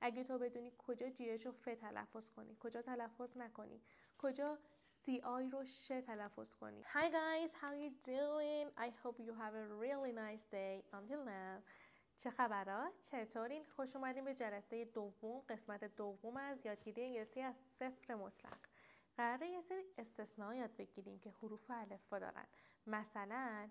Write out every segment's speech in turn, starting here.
اگه تو بدونی کجا جیش رو ف تلفظ کنی، کجا تلفظ نکنی، کجا سی آی رو ش تلفظ کنی. Hi guys, how you doing? I hope you have a really nice day until now. چه خبرها؟ چطورین؟ خوش اومدین به جلسه دوم، قسمت دوم از یادگیری انگلیسی از صفر مطلق. قراره یه سری استثناء یاد بگیریم که حروف الفبا دارن. مثلا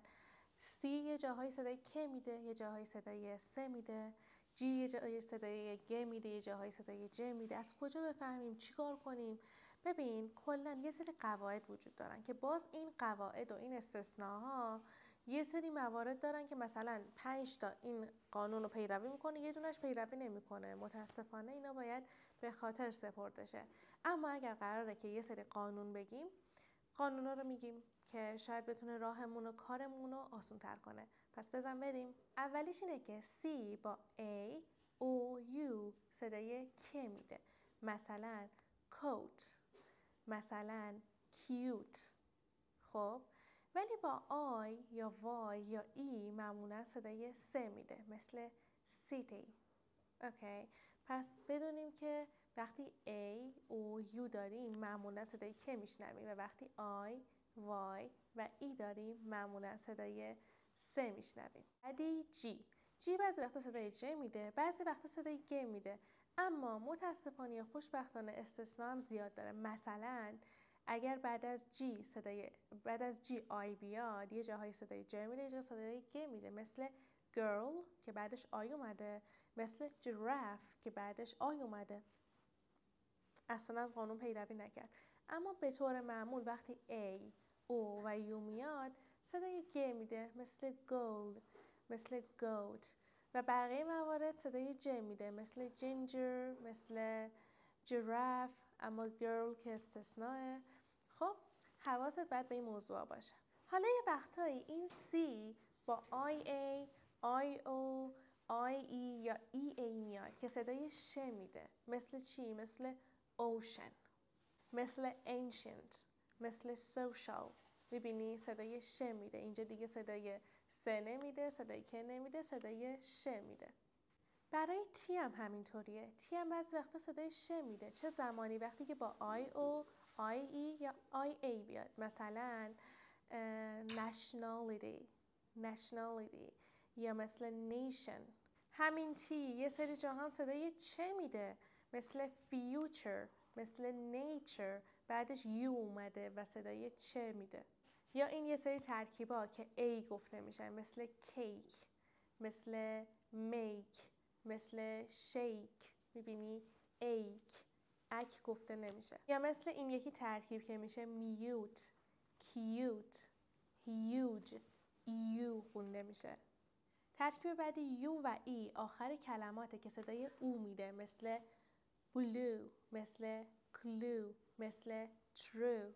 سی یه جاهای صدای ک میده، یه جاهای صدای س میده، جی یه جاهای صدای گ میده، یه جاهای صدای ج میده. از کجا بفهمیم؟ چیکار کنیم؟ ببین کلا یه سری قواعد وجود دارن که باز این قواعد و این استثناها یه سری موارد دارن که مثلا 5 تا این قانون رو پیروی میکنه، یه دونش پیروی نمیکنه. متاسفانه اینا باید به خاطر سپرده شه. اما اگر قراره که یه سری قانون بگیم، قانونا رو میگیم که شاید بتونه راهمون و کارمون رو آسان تر کنه. پس بزن بریم. اولیش اینه که C با A O U صدای که میده. مثلا coat، مثلا cute. خب ولی با I یا Y یا E معمولا صدای س میده، مثل city. اوکی، پس بدونیم که وقتی A O U داریم معمولا صدای که میشنویم و وقتی I Y و E داریم معمولا صدای س میشنویم. بعدی G بعضی وقتا صدای ج میده، بعضی وقتا صدای گ میده. اما متاسفانه یا خوشبختانه استثناء هم زیاد داره. مثلا اگر بعد از G I بیاد، یه جاهای صدای ج میده، یه جاهای صدای گ میده، مثل girl که بعدش آی اومده، مثل giraffe که بعدش آی اومده. اصلا از قانون پیروی نکرد. اما به طور معمول وقتی A، O و U میاد صدای گ میده، مثل gold، مثل goat. و بقیه موارد صدای ج میده، مثل ginger، مثل giraffe. اما girl که استثناءه. خب حواست باید به این موضوع باشه. حالا یه وقتایی این C با IA، IO، IE یا EA میاد که صدای ش میده. مثل چی؟ مثل ocean، مثل ancient، مثل social. میبینی صدای ش میده. اینجا دیگه صدای س نمیده، صدای که نمیده، صدای ش میده. برای تی هم همینطوریه. تی هم بعضی وقتا صدای ش میده. چه زمانی؟ وقتی که با IO، IE یا IA بیاد. مثلا nationality یا مثل nation. همین تی یه سری جا هم صدای چ میده، مثل future، مثل nature. بعدش یو اومده و صدای چ میده. یا این یه سری ترکیبا که A گفته میشن، مثل cake، مثل make، مثل shake. میبینی اک گفته نمیشه. یا مثل این یکی ترکیب که میشه mute، cute، huge، you خونده میشه. ترکیب بعدی یو و ای آخر کلماته که صدای او میده، مثل blue، مثل clue، مثل true.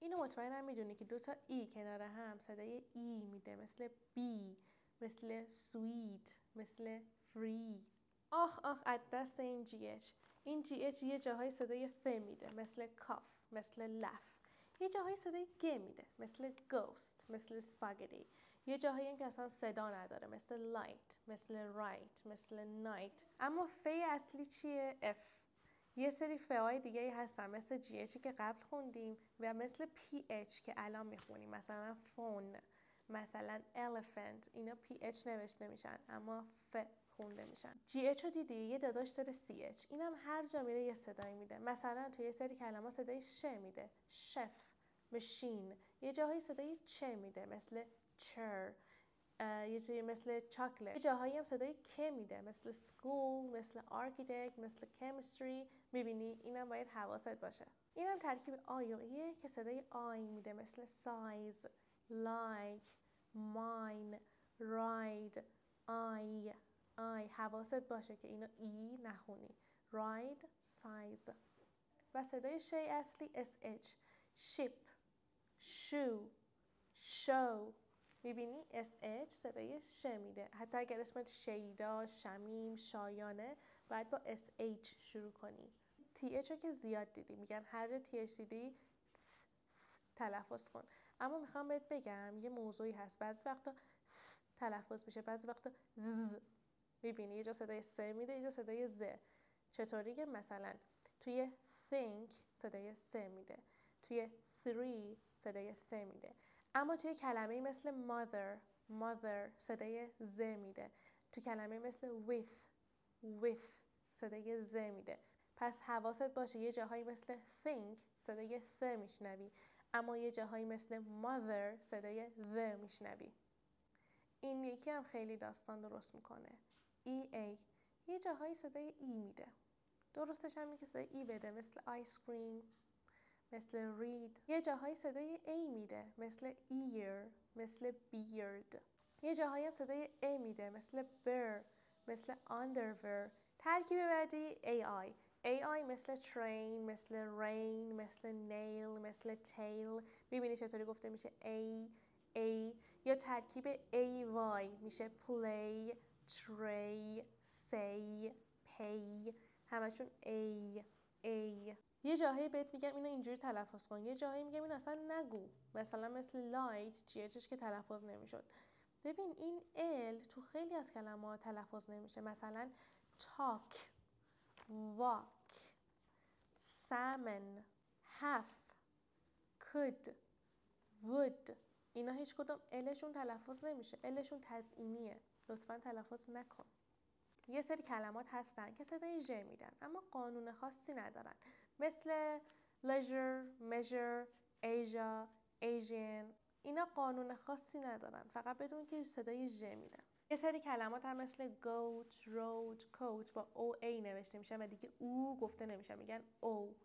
اینو مطمئنم میدونی که 2 تا ای کنار هم صدای ای میده، مثل bee، مثل sweet، مثل free. آخ از دست این این یه جاهای صدای ف میده، مثل cough، مثل لف. یه جاهای صدای گ میده، مثل ghost، مثل spaghetti. یه جاهایی هم که اصلا صدا نداره، مثل light، مثل right، مثل night. اما ف اصلی چیه؟ F. یه سری فهای دیگه هستن، مثل GH که قبل خوندیم و مثل PH که الان میخونیم، مثلا phone، مثلا elephant. اینا PH نوشته میشن اما ف خونده میشن. GH رو دیدی؟ یه داداش داره CH. اینم هر جا میره یه صدایی میده. مثلا توی یه سری کلمات صدای ش میده، شف، ماشین. یه جاهایی صدای چ میده، مثل chair. یه جایی مثل چاکلت. یه جاهایی هم صدای که میده، مثل school، مثل architect، مثل chemistry. میبینی؟ اینم باید حواست باشه. اینم ترکیب آی و ایه که صدای آی میده، مثل size، like، mine، ride، I. حواست باشه که اینو ای نخونی. ride، size. و صدای شی اصلی SH، ship، shoe، show. میبینی SH صدای ش میده. حتی اگر اسمت شیدا، شمیم، شایانه باید با SH شروع کنی. TH رو که زیاد دیدی، میگن هر جا TH دیدی تلفظ کن. اما میخوام بهت بگم یه موضوعی هست، بعضی وقتا تلفظ میشه، بعضی وقتا میبینی یه جا صدای س میده، یه جا صدای ز. چطوری که مثلا توی think صدای س میده، توی 3 صدای س میده، اما توی کلمه مثل mother صدای ز میده، تو کلمه مثل with صدای ز میده. پس حواست باشه یه جاهایی مثل think صدای ث میشنوی، اما یه جاهایی مثل mother صدای ذ میشنوی. این یکی هم خیلی داستان درست میکنه. EA یه جاهایی صدای ای میده، درستش هم که صدای ای بده، مثل ice cream، مثل read. یه جاهایی صدای ای میده، مثل ear، مثل beard. یه جاهایی هم صدای ای میده، مثل bear، مثل underwear. ترکیب بعدی AI مثل train، مثل rain، مثل nail، مثل tail. ببینی چطوری گفته میشه A. یا ترکیب AY میشه play، tray، say، pay. همشون A. یه جاهایی بهت میگم اینو اینجوری تلفظ کن، یه جاهایی میگم این اصلا نگو، مثلا مثل light چیش که تلفظ نمیشد. ببین این ال تو خیلی از کلمات تلفظ نمیشه، مثلا talk، walk، salmon، have، could، would. اینا هیچ کدوم الشون تلفظ نمیشه، الشون تزئینیه، لطفا تلفظ نکن. یه سری کلمات هستن که صدای ژ میدن اما قانون خاصی ندارن، مثل leisure، measure، Asia، Asian. اینا قانون خاصی ندارن، فقط بدون که صدای ژ میدن. یه سری کلمات هم مثل goat، road، coat با OA نوشته میشن و دیگه او گفته نمیشن، میگن او.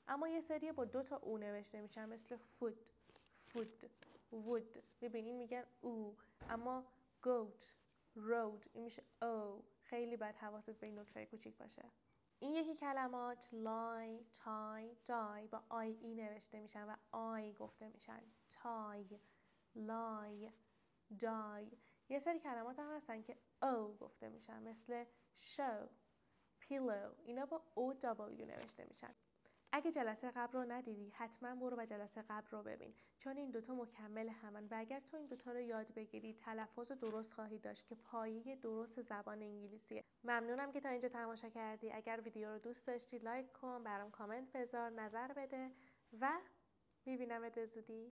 اما یه سری با 2 او نوشته میشن، مثل food، wood. میبینین میگن او، اما goat، road این میشه او. خیلی باید حواست به این نکته کوچیک باشه. این یکی کلمات lie، tie، die با I نوشته میشن و I گفته میشن، tie، lie، die. یه سری کلمات هم هستن که او گفته میشن، مثل show، pillow. اینا با OW نوشته میشن. اگه جلسه قبل رو ندیدی حتما برو و جلسه قبل رو ببین، چون این دوتا مکمل همن و اگر تو این دوتا رو یاد بگیری تلفظ درست خواهی داشت که پایه درست زبان انگلیسیه. ممنونم که تا اینجا تماشا کردی. اگر ویدیو رو دوست داشتی لایک کن، برام کامنت بذار، نظر بده و میبینمت به زودی.